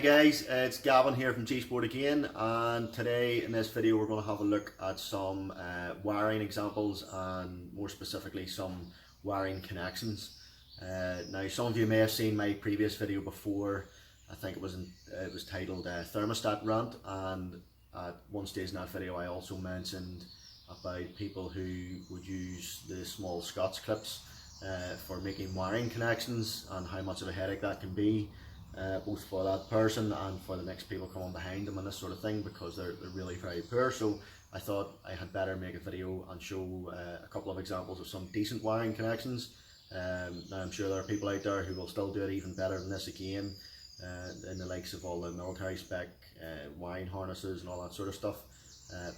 guys, it's Gavin here from Gsport again, and today in this video we're going to have a look at some wiring examples and more specifically some wiring connections. Now some of you may have seen my previous video before. I think it was titled Thermostat Rant, and at one stage in that video I also mentioned about people who would use the small Scotch clips for making wiring connections and how much of a headache that can be. Both for that person and for the next people coming behind them and this sort of thing, because they're really very poor. So I thought I had better make a video and show a couple of examples of some decent wiring connections. Now I'm sure there are people out there who will still do it even better than this again, in the likes of all the military spec wiring harnesses and all that sort of stuff.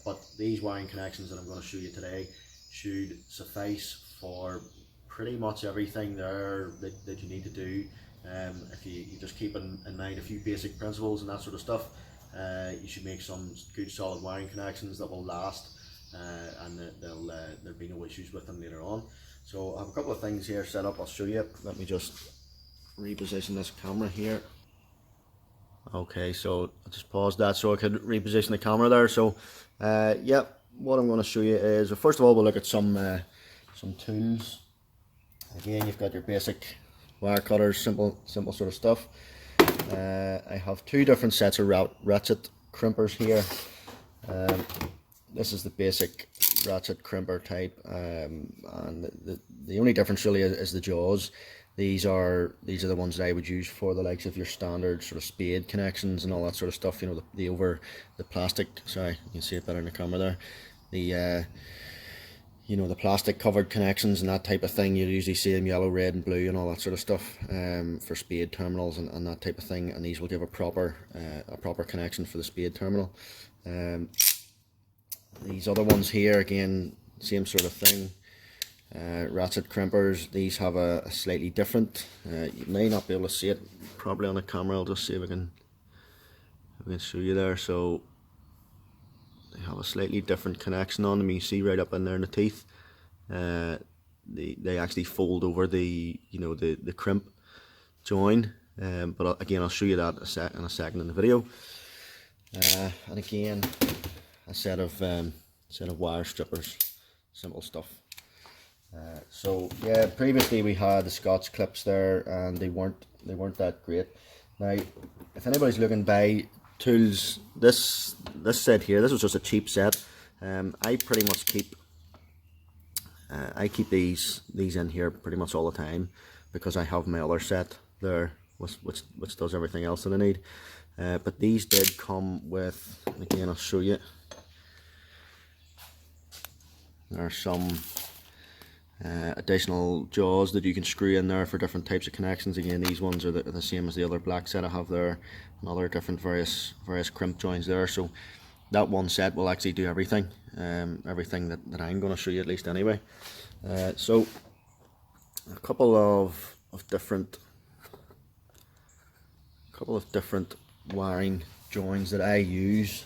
But these wiring connections that I'm going to show you today should suffice for pretty much everything there that you need to do. If you just keep in mind a few basic principles and that sort of stuff, you should make some good solid wiring connections that will last, and there'll be no issues with them later on. So I have a couple of things here set up. I'll show you. Let me just reposition this camera here. Okay, so I just paused that so I could reposition the camera there. So yeah, what I'm going to show you is, first of all, we'll look at some tools. Again, you've got your basic wire cutters, simple sort of stuff. I have two different sets of ratchet crimpers here. This is the basic ratchet crimper type, and the only difference really is the jaws. These are the ones that I would use for the likes of your standard sort of spade connections and all that sort of stuff. You know, the plastic. Sorry, you can see it better in the camera there. You know, the plastic covered connections and that type of thing. You usually see them yellow, red and blue and all that sort of stuff, for spade terminals and that type of thing, and these will give a proper connection for the spade terminal. These other ones here, again, same sort of thing, ratchet crimpers. These have a slightly different, you may not be able to see it probably on the camera. I'll just see if I can show you there. So they have a slightly different connection on them. You can see right up in there in the teeth. They actually fold over the crimp join. But again, I'll show you that in a second in the video. And again, a set of wire strippers, simple stuff. So yeah, previously we had the Scotch clips there, and they weren't that great. Now, if anybody's looking to buy tools, this set here, this was just a cheap set. I pretty much keep these in here pretty much all the time, because I have my other set there which does everything else that I need. But these did come with, again I'll show you, there are some additional jaws that you can screw in there for different types of connections. Again, these ones are the same as the other black set I have there, and other different various crimp joins there. So that one set will actually do everything, everything that I'm going to show you, at least anyway. So a couple of different wiring joins that I use.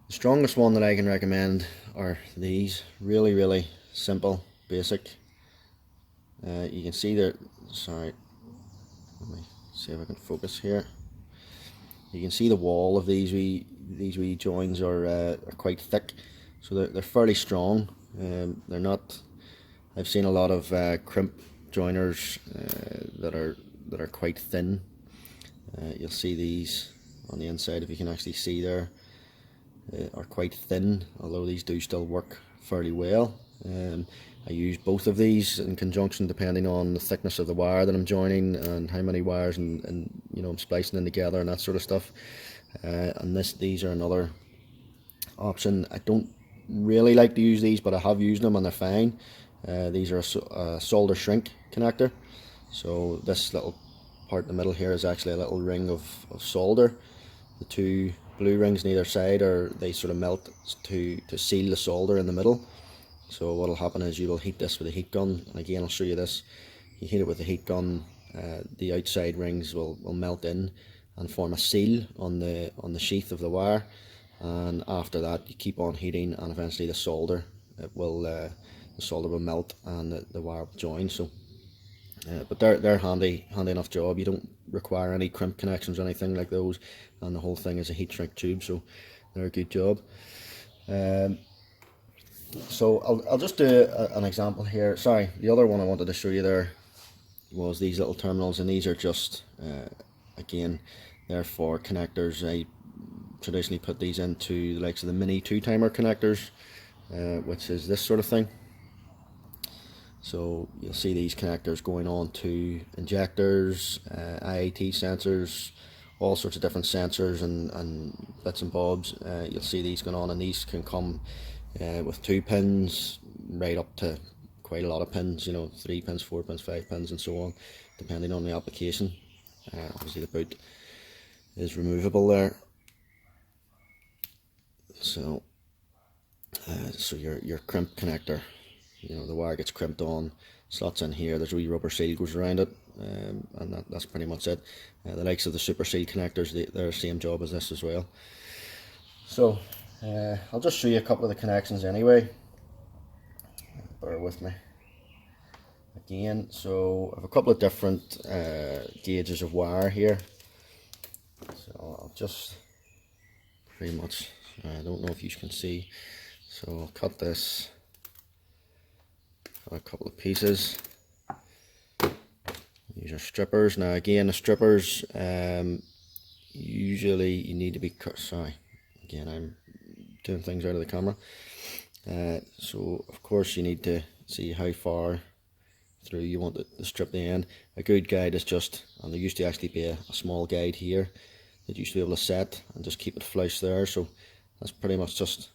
The strongest one that I can recommend are these. Really simple, basic. You can see there, sorry, let me see if I can focus here. You can see the wall of these wee joins are quite thick, so they're fairly strong. They're not, I've seen a lot of crimp joiners that are quite thin. You'll see these on the inside, if you can actually see there, are quite thin, although these do still work fairly well. I use both of these in conjunction depending on the thickness of the wire that I'm joining and how many wires and you know, I'm splicing them together and that sort of stuff. And these are another option. I don't really like to use these, but I have used them and they're fine. These are a solder shrink connector. So this little part in the middle here is actually a little ring of solder. The two blue rings on either side they sort of melt to seal the solder in the middle. So what will happen is you will heat this with a heat gun, and again I'll show you this. You heat it with a heat gun, the outside rings will melt in and form a seal on the sheath of the wire, and after that you keep on heating, and eventually the solder will melt and the wire will join. So But they're handy enough job. You don't require any crimp connections or anything like those, and the whole thing is a heat shrink tube, so they're a good job. So I'll just do an example here. Sorry, the other one I wanted to show you there was these little terminals, and these are just again, they're for connectors. I traditionally put these into the likes of the mini 2-timer connectors, which is this sort of thing. So you'll see these connectors going on to injectors, IAT sensors, all sorts of different sensors and bits and bobs. You'll see these going on, and these can come with 2 pins right up to quite a lot of pins, you know, 3 pins, 4 pins, 5 pins and so on, depending on the application. Obviously the boot is removable there. So your crimp connector, you know, the wire gets crimped on, slots in here, there's a wee rubber seal goes around it, and that's pretty much it. The likes of the super seal connectors, they're the same job as this as well. So I'll just show you a couple of the connections anyway, bear with me again. So I have a couple of different gauges of wire here, so I'll just pretty much, I don't know if you can see, so I'll cut this, got a couple of pieces. These are strippers. Now again, the strippers, usually you need to be cut, sorry, again I'm doing things out of the camera. So of course you need to see how far through you want to strip the end. A good guide is just, and there used to actually be a small guide here that you used to be able to set and just keep it flush there. So that's pretty much just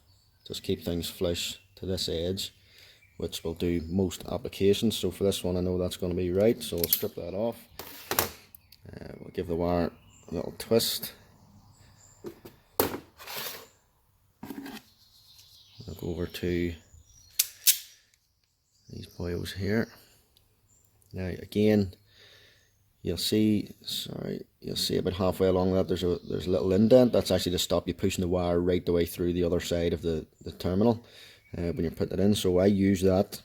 keep things flush to this edge, which will do most applications. So for this one I know that's going to be right, so we'll strip that off. We'll give the wire a little twist. I'll go over to these boyos here. Now again, you'll see, you'll see about halfway along that there's a little indent. That's actually to stop you pushing the wire right the way through the other side of the terminal when you're putting it in. So I use that,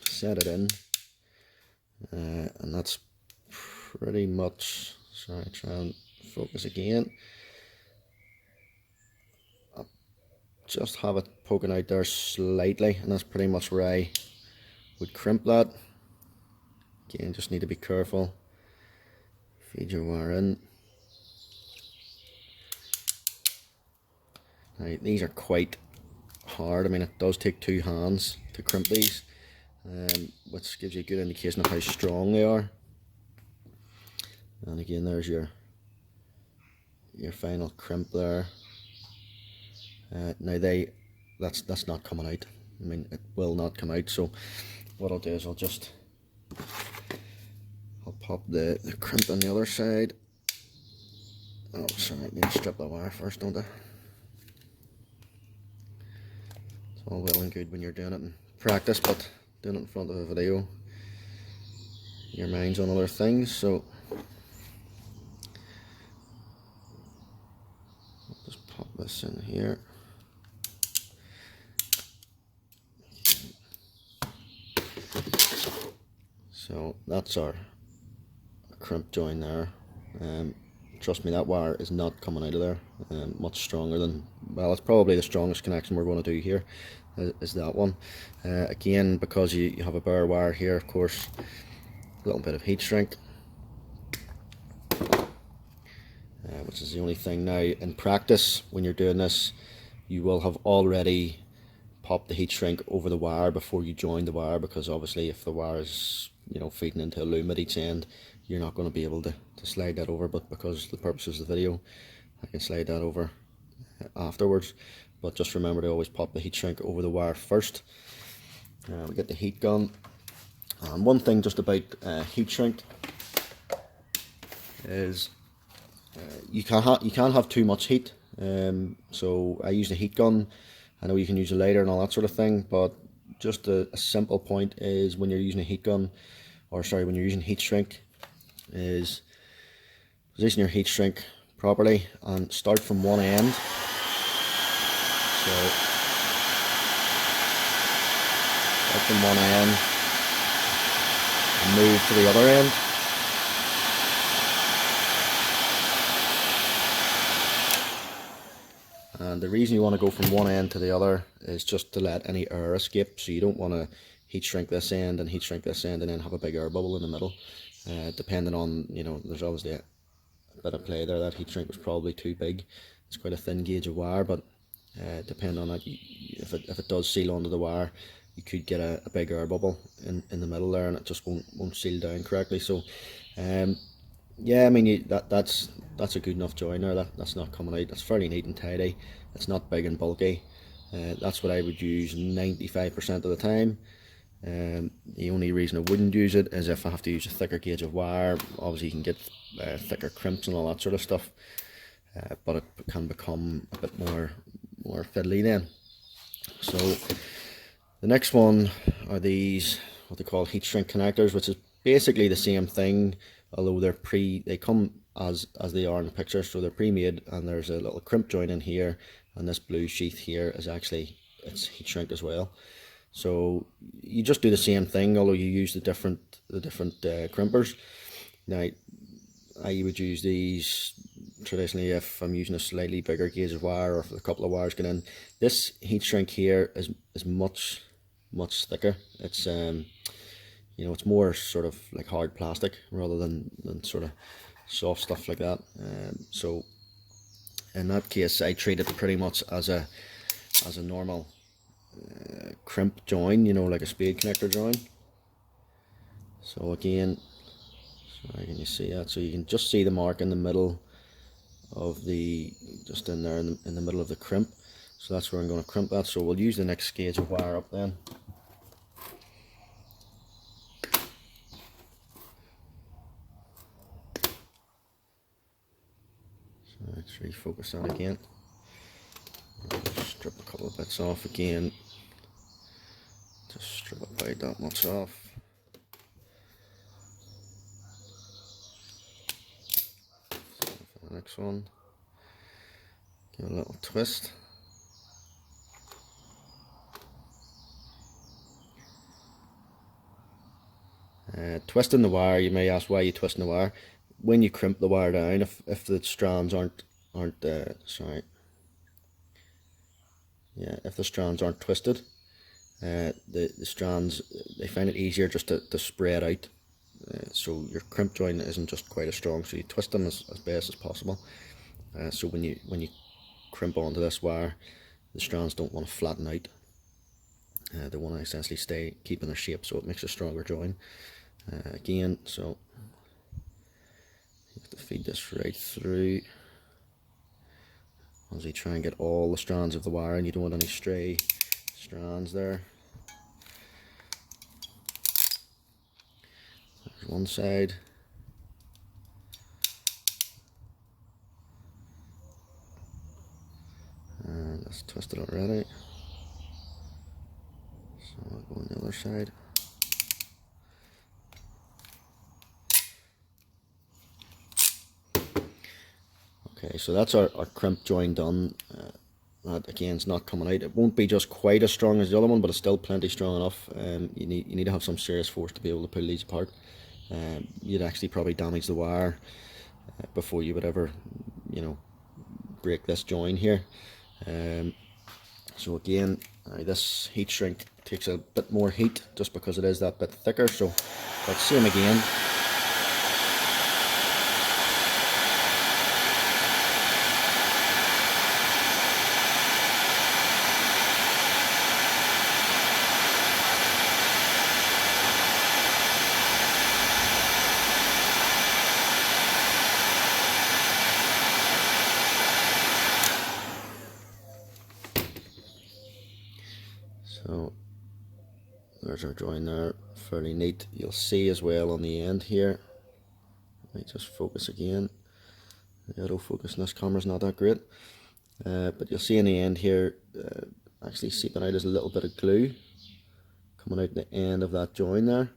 set it in, and that's pretty much, sorry, try and focus again. I'll just have it poking out there slightly, and that's pretty much where I would crimp that. Again, just need to be careful. Feed your wire in. Now, these are quite hard. I mean, it does take 2 hands to crimp these, which gives you a good indication of how strong they are. And again, there's your final crimp there. Now that's not coming out. I mean, it will not come out. So what I'll do is I'll pop the crimp on the other side. Oh, sorry, I need to strip the wire first, don't I? It's all well and good when you're doing it in practice, but doing it in front of a video, your mind's on other things. So I'll just pop this in here. So that's our crimp join there. Trust me, that wire is not coming out of there. Much stronger than, well, it's probably the strongest connection we're going to do here is that one. Again, because you have a bare wire here, of course, a little bit of heat shrink, which is the only thing. Now in practice, when you're doing this, you will have already popped the heat shrink over the wire before you join the wire, because obviously if the wire is, you know, feeding into a loom at each end, you're not going to be able to slide that over. But because of the purposes of the video, I can slide that over afterwards. But just remember to always pop the heat shrink over the wire first. We get the heat gun, and one thing just about heat shrink is you can't have too much heat. So I use the heat gun. I know you can use a lighter and all that sort of thing, but just a simple point is when you're using a heat gun, or sorry, when you're using heat shrink, is position your heat shrink properly and start from one end. So start from one end and move to the other end. And the reason you want to go from one end to the other is just to let any air escape. So you don't want to heat shrink this end and heat shrink this end and then have a big air bubble in the middle. Depending on, you know, there's obviously a bit of play there. That heat shrink was probably too big. It's quite a thin gauge of wire, but depending on that, if it does seal onto the wire, you could get a big air bubble in the middle there, and it just won't seal down correctly. So yeah, I mean, that's a good enough join there. That's not coming out. That's fairly neat and tidy. It's not big and bulky. That's what I would use 95% of the time. The only reason I wouldn't use it is if I have to use a thicker gauge of wire. Obviously you can get thicker crimps and all that sort of stuff, but it can become a bit more fiddly then. So the next one are these, what they call heat shrink connectors, which is basically the same thing, although they come as they are in the picture. So they're pre-made, and there's a little crimp joint in here, and this blue sheath here is actually, it's heat shrink as well. So you just do the same thing, although you use the different crimpers. Now I would use these traditionally if I'm using a slightly bigger gauge of wire, or if a couple of wires get in. This heat shrink here is much thicker. It's you know, it's more sort of like hard plastic rather than sort of soft stuff like that. So in that case, I treat it pretty much as a normal crimp join, you know, like a spade connector join. So again, sorry, can you see that? So you can just see the mark in the middle of the, just in there in the middle of the crimp. So that's where I'm going to crimp that. So we'll use the next gauge of wire up then. So let's refocus that again. Strip a couple of bits off again. Just strip about that much off. So for the next one, give it a little twist. Twisting the wire, you may ask why you're twisting the wire. When you crimp the wire down, if the strands aren't if the strands aren't twisted, the strands, they find it easier just to spread out, so your crimp joint isn't just quite as strong, so you twist them as best as possible. So when you crimp onto this wire, the strands don't want to flatten out. They want to essentially keep in their shape, so it makes a stronger join. Again, so you have to feed this right through. As you try and get all the strands of the wire, and you don't want any stray strands there. There's one side. And that's twisted already. So I'll go on the other side. Okay, so that's our crimp join done. That again is not coming out. It won't be just quite as strong as the other one, but it's still plenty strong enough. You need to have some serious force to be able to pull these apart. You'd actually probably damage the wire before you would ever, you know, break this join here. So again, this heat shrink takes a bit more heat just because it is that bit thicker. So, but same again. So there's our join there, fairly neat. You'll see as well on the end here. Let me just focus again. The autofocus in this camera is not that great, but you'll see in the end here, actually seeping out is a little bit of glue coming out the end of that join there,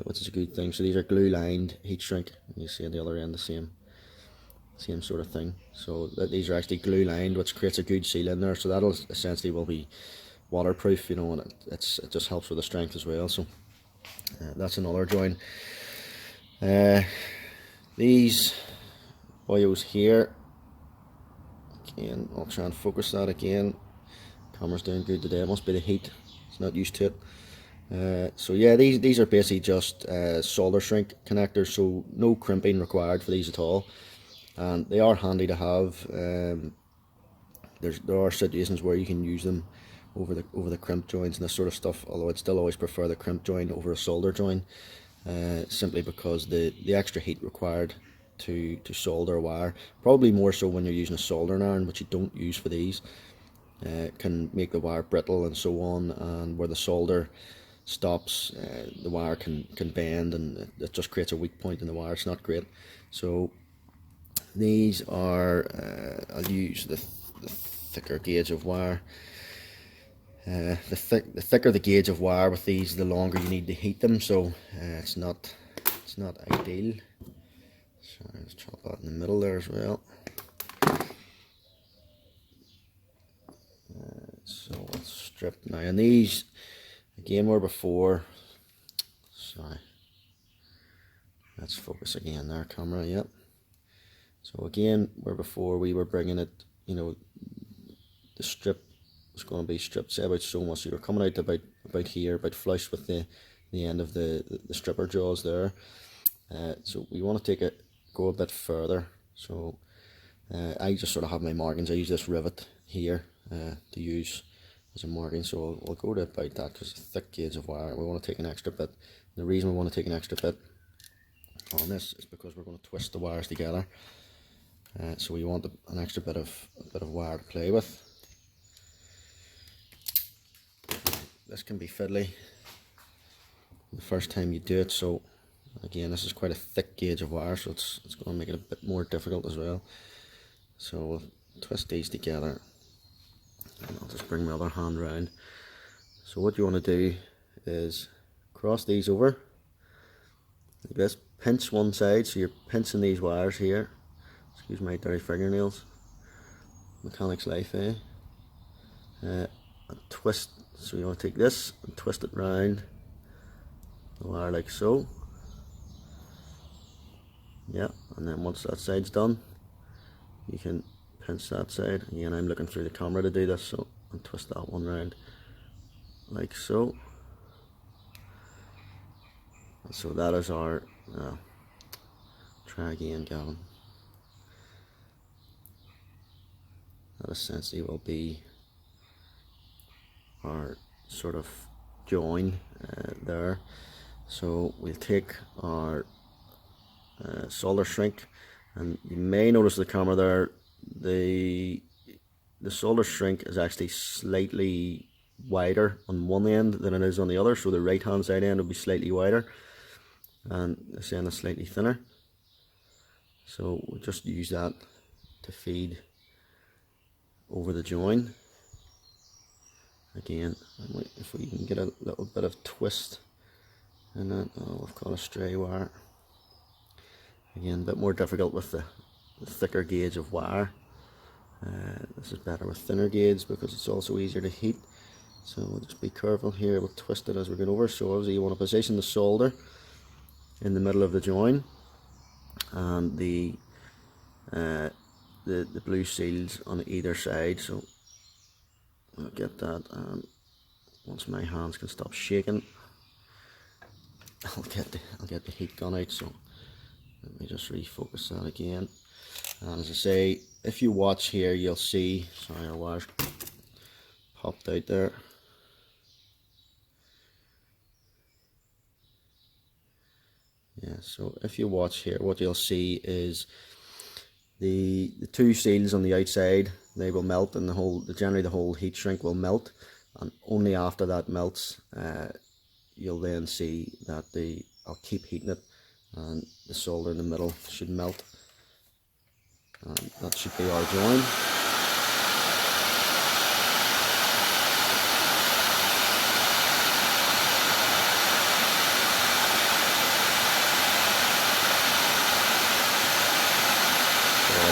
which is a good thing. So these are glue lined heat shrink, and you see on the other end the same sort of thing. So these are actually glue lined, which creates a good seal in there. So that'll essentially will be waterproof, you know, and it just helps with the strength as well. So That's another join. These oils here, again, I'll try and focus that again. Camera's doing good today. It must be the heat. It's not used to it. So yeah, these are basically just solder shrink connectors, so no crimping required for these at all, and they are handy to have. There are situations where you can use them over the crimp joints and this sort of stuff, although I'd still always prefer the crimp joint over a solder joint, simply because the extra heat required to solder a wire, probably more so when you're using a soldering iron, which you don't use for these, can make the wire brittle and so on, and where the solder stops, the wire can bend, and it just creates a weak point in the wire. It's not great. So these are, I'll use the thicker gauge of wire. The thicker the gauge of wire with these, the longer you need to heat them, so it's not ideal. So let's chop that in the middle there as well. So let's strip now, and these again were before. Sorry, let's focus again there, camera. Yep. So again, where before we were bringing it, you know, the strip was going to be stripped, say about so much. So you're coming out about here, about flush with the end of the stripper jaws there. So we want to take it, go a bit further. So I just sort of have my markings. I use this rivet here to use as a marking. So I'll go to about that, because it's a thick gauge of wire. We want to take an extra bit. And the reason we want to take an extra bit on this is because we're going to twist the wires together. So we want an extra bit of wire to play with. This can be fiddly the first time you do it, so again, this is quite a thick gauge of wire, so it's going to make it a bit more difficult as well. So we'll twist these together, and I'll just bring my other hand round. So what you want to do is cross these over like this, pinch one side, so you're pinching these wires here. Excuse my dirty fingernails, mechanic's life, eh? And twist. So you want to take this and twist it round the wire like so. Yeah, and then once that side's done, you can pinch that side. Again, I'm looking through the camera to do this, so I'll twist that one round like so. And so that is our, try again, Gavin. That essentially will be our sort of join there. So we'll take our solder shrink, and you may notice the camera there, the solder shrink is actually slightly wider on one end than it is on the other, so the right hand side end will be slightly wider and this end is slightly thinner. So we'll just use that to feed over the join. Again, if we can get a little bit of twist in that. Oh, we've got a stray wire. Again, a bit more difficult with the thicker gauge of wire. This is better with thinner gauge because it's also easier to heat. So we'll just be careful here, we'll twist it as we're going over. So obviously you want to position the solder in the middle of the join, and the blue seals on either side. So I'll get that, and once my hands can stop shaking, I'll get the heat gun out. So let me just refocus that again. And as I say, if you watch here, you'll see, sorry, our wires popped out there. Yeah, so if you watch here, what you'll see is the two seals on the outside, they will melt, and generally the whole heat shrink will melt, and only after that melts you'll then see that I'll keep heating it, and the solder in the middle should melt, and that should be our join.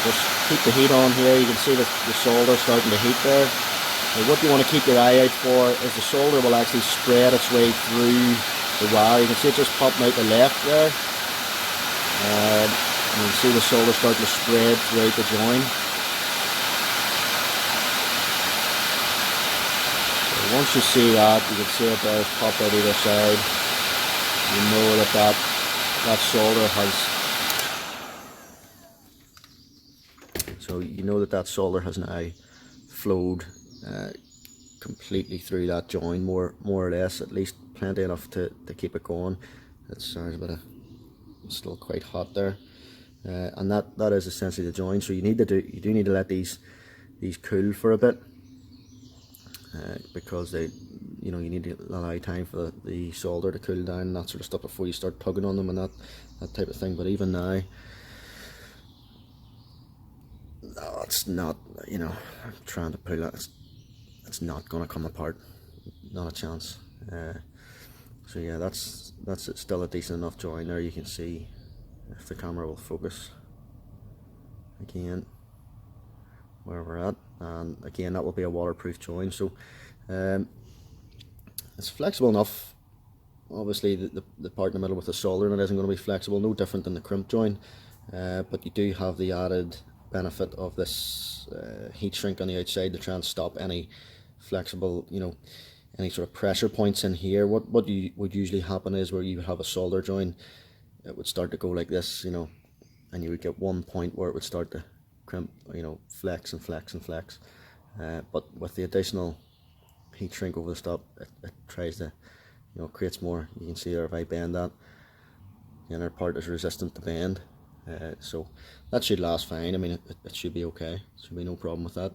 Just keep the heat on here. You can see the solder starting to heat there. Now what you want to keep your eye out for is the solder will actually spread its way through the wire. You can see it just popping out the left there. And you can see the solder starting to spread throughout the join. So once you see that, you can see it there pop out either side. You know that solder has. So you know that solder has now flowed completely through that join, more or less, at least plenty enough to keep it going. It's it's still quite hot there, and that is essentially the join. So you do need to let these cool for a bit, because you need to allow time for the solder to cool down and that sort of stuff before you start tugging on them and that type of thing. But even now, it's not, I'm trying to pull it, it's not going to come apart, not a chance. So yeah, that's still a decent enough join there. You can see, if the camera will focus again, where we're at, and again that will be a waterproof join. So it's flexible enough. Obviously the part in the middle with the solder in it isn't going to be flexible, no different than the crimp join, but you do have the added benefit of this heat shrink on the outside to try and stop any flexible, any sort of pressure points in here. What would usually happen is where you would have a solder join, it would start to go like this, and you would get one point where it would start to crimp, flex and flex and flex. But with the additional heat shrink over the top, it tries to, creates more. You can see there, if I bend that, the inner part is resistant to bend. So that should last fine. I mean, it should be okay. There should be no problem with that.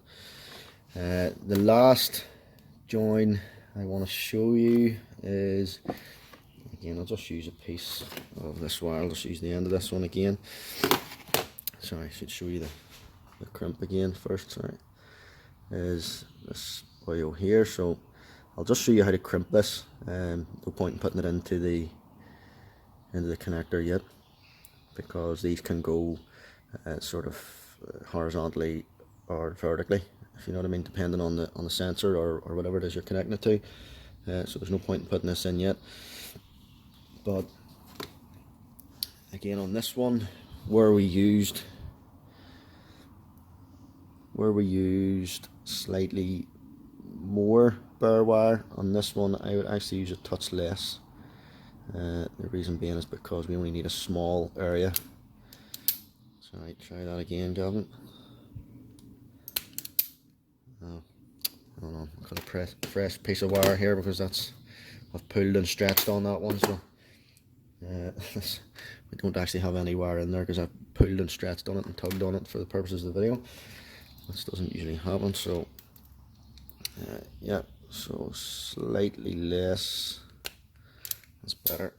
The last join I want to show you is, again, I'll just use a piece of this wire. I'll just use the end of this one again. Sorry, I should show you the crimp again first. Sorry, is this oil here. So I'll just show you how to crimp this. No point in putting it into the connector yet, because these can go sort of horizontally or vertically, if you know what I mean, depending on the sensor or whatever it is you're connecting it to. So there's no point in putting this in yet. But again, on this one, where we used slightly more bare wire, on this one I would actually use a touch less. The reason being is because we only need a small area. So I try that again, Gavin. Oh, I don't know, I've got a fresh piece of wire here because I've pulled and stretched on that one. So we don't actually have any wire in there because I've pulled and stretched on it and tugged on it for the purposes of the video. This doesn't usually happen. So yeah, so slightly less. That's better.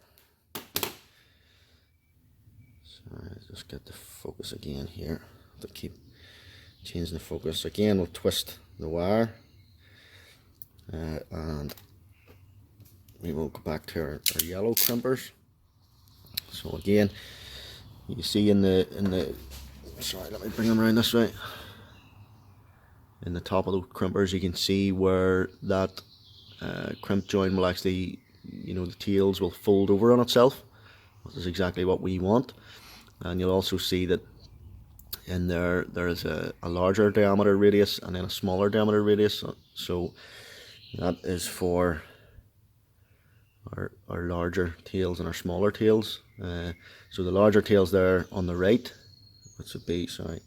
So I just get the focus again here. To keep changing the focus again, we'll twist the wire, and we will go back to our yellow crimpers. So again, you see in the sorry, let me bring them around this way. In the top of the crimpers, you can see where that crimp joint will actually, the tails will fold over on itself. This is exactly what we want. And you'll also see that in there is a larger diameter radius and then a smaller diameter radius. So that is for our larger tails and our smaller tails. So the larger tails there on the right, which would be, sorry,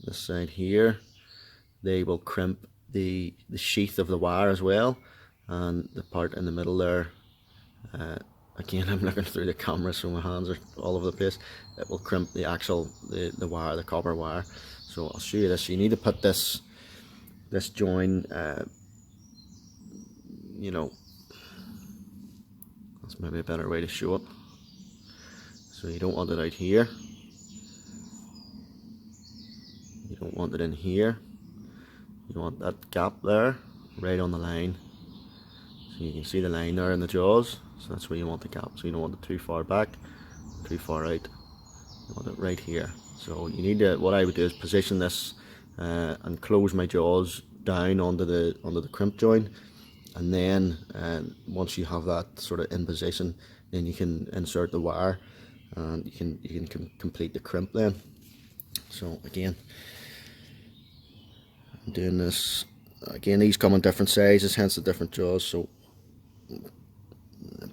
this side here, they will crimp the sheath of the wire as well, and the part in the middle there, again, I'm looking through the camera so my hands are all over the place, it will crimp the actual the wire, the copper wire. So I'll show you this. You need to put this join, that's maybe a better way to show it. So you don't want it out here, you don't want it in here. You want that gap there, right on the line. So you can see the line there in the jaws. So that's where you want the gap. So you don't want it too far back, too far out. You want it right here. So you need to, what I would do is position this and close my jaws down onto the crimp joint, and then once you have that sort of in position, then you can insert the wire and you can complete the crimp then. So again, I'm doing this again. These come in different sizes, hence the different jaws, so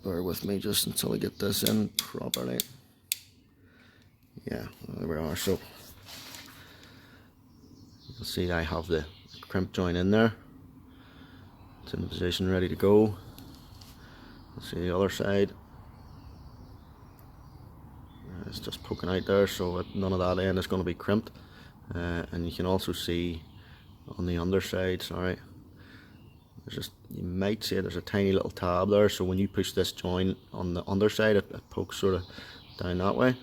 bear with me just until I get this in properly. Yeah, there we are. So you'll see I have the crimp joint in there. It's in position, ready to go. Let's see the other side. It's just poking out there, so none of that end is going to be crimped. And you can also see on the underside, sorry, there's just, you might see there's a tiny little tab there, so when you push this joint on the underside, it pokes sort of down that way.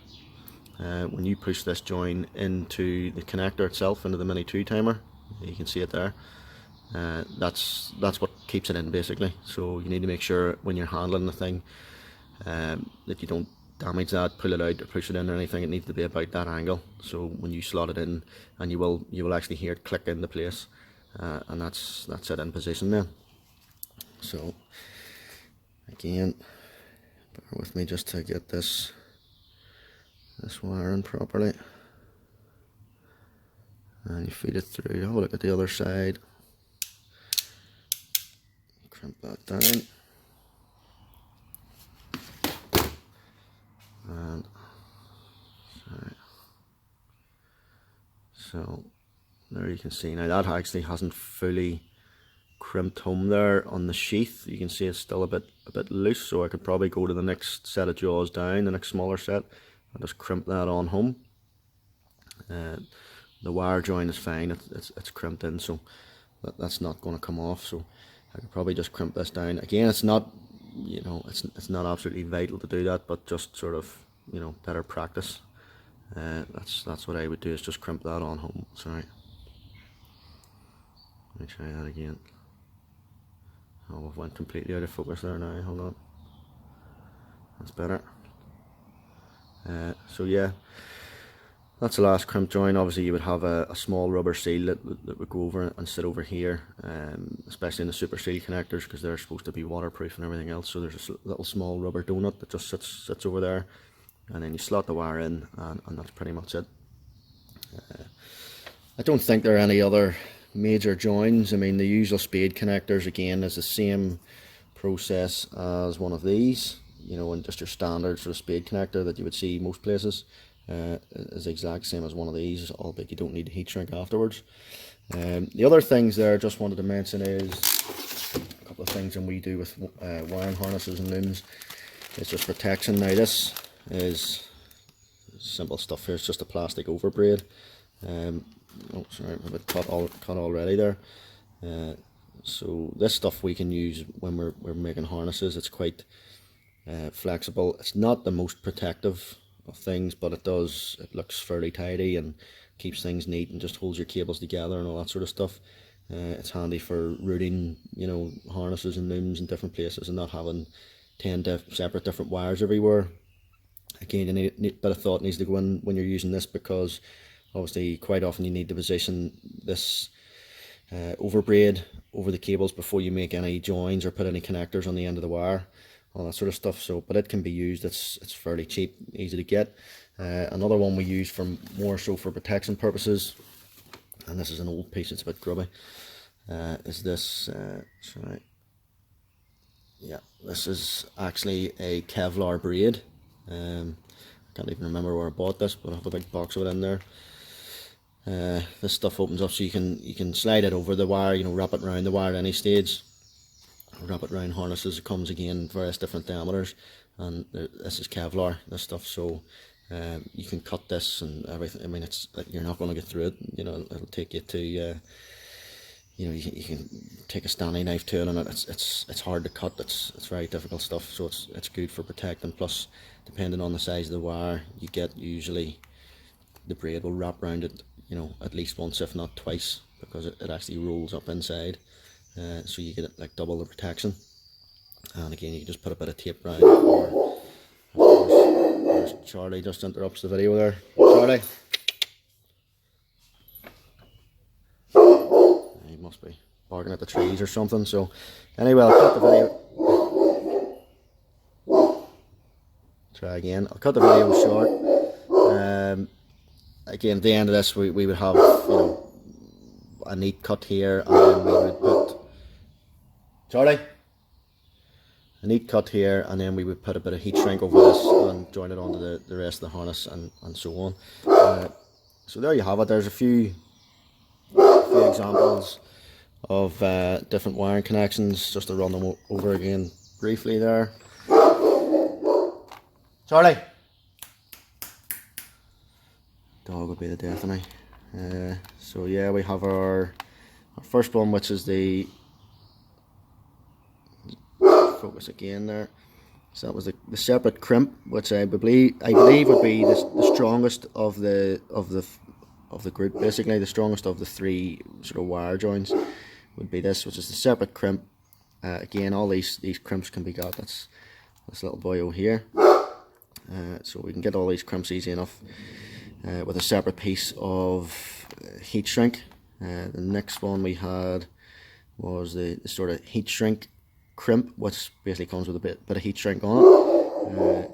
When you push this joint into the connector itself, into the Mini 2 timer, you can see it there. That's what keeps it in basically. So you need to make sure when you're handling the thing that you don't damage that, pull it out or push it in or anything. It needs to be about that angle, so when you slot it in, and you will actually hear it click into place, and that's it in position then. So again, bear with me just to get this wire in properly, and you feed it through. Have a look at the other side, crimp that down. And sorry. So there you can see now that actually hasn't fully crimped home there on the sheath. You can see it's still a bit loose, so I could probably go to the next set of jaws down, the next smaller set, and just crimp that on home. The wire joint is fine, it's crimped in, so that's not going to come off. So I could probably just crimp this down. Again, it's not, you know, it's not absolutely vital to do that, but just sort of, you know, better practice. That's what I would do, is just crimp that on home. Sorry, let me try that again. Oh, we've went completely out of focus there now. Hold on, that's better. So yeah, that's the last crimp joint. Obviously you would have a small rubber seal that would go over and sit over here, especially in the super seal connectors, because they're supposed to be waterproof and everything else. So there's a little small rubber donut that just sits over there, and then you slot the wire in, and that's pretty much it. I don't think there are any other major joins. I mean, the usual spade connectors again is the same process as one of these, you know, and just your standard sort of spade connector that you would see most places. Is the exact same as one of these, albeit you don't need to heat shrink afterwards. The other things there I just wanted to mention is a couple of things that we do with wiring harnesses and looms. It's just protection. Now this is simple stuff here. It's just a plastic overbraid. Oh sorry, I'm a bit cut already there. So this stuff we can use when we're making harnesses. It's quite flexible. It's not the most protective of things, but it looks fairly tidy and keeps things neat and just holds your cables together and all that sort of stuff. It's handy for routing, you know, harnesses and looms in different places and not having 10 separate different wires everywhere. Again, a bit of thought needs to go in when you're using this, because obviously quite often you need to position this overbraid over the cables before you make any joins or put any connectors on the end of the wire, all that sort of stuff. So, but it can be used. It's fairly cheap, easy to get. Another one we use for more so for protection purposes, and this is an old piece, it's a bit grubby, is this, sorry, yeah, this is actually a Kevlar braid. I can't even remember where I bought this, but I have a big box of it in there. This stuff opens up so you can slide it over the wire, you know, wrap it around the wire at any stage, wrap it around harnesses. It comes again in various different diameters, and this is Kevlar, this stuff, so you can cut this and everything. I mean, you're not going to get through it, you know. It'll take you to you know, you can take a Stanley knife to it, and it's hard to cut. It's very difficult stuff, so it's good for protecting. Plus, depending on the size of the wire you get, usually the braid will wrap around it, you know, at least once, if not twice, because it actually rolls up inside, so you get it like double the protection. And again, you can just put a bit of tape around it, or of course, there's Charlie just interrupts the video there. Charlie, he must be barking at the trees or something. So anyway, I'll cut the video. Try again. I'll cut the video short. Again, at the end of this, we would have, you know, a neat cut here, and then we would put a neat cut here, and then we would put a bit of heat shrink over this and join it onto the rest of the harness, and so on. So there you have it. There's a few examples of different wiring connections, just to run them over again briefly there. Charlie! Dog would be the death of me. So yeah, we have our first one, which is the focus again there. So that was the separate crimp, which I believe would be the strongest of the group. Basically, the strongest of the three sort of wire joints would be this, which is the separate crimp. Again, all these crimps can be got. That's this little boyo here. So we can get all these crimps easy enough with a separate piece of heat shrink. The next one we had was the sort of heat shrink crimp, which basically comes with a bit of heat shrink on it.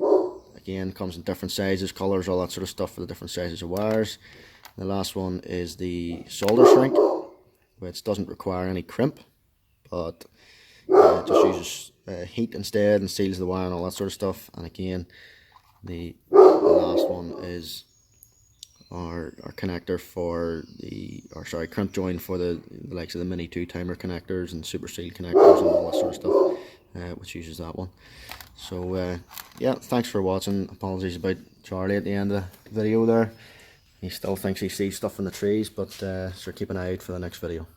Again, comes in different sizes, colours, all that sort of stuff for the different sizes of wires. The last one is the solder shrink, which doesn't require any crimp, but just uses heat instead and seals the wire and all that sort of stuff. And again, the last one is our connector for crimp join for the likes of the mini 2-timer connectors and super seal connectors and all that sort of stuff, which uses that one. So yeah, thanks for watching. Apologies about Charlie at the end of the video there. He still thinks he sees stuff in the trees, but so keep an eye out for the next video.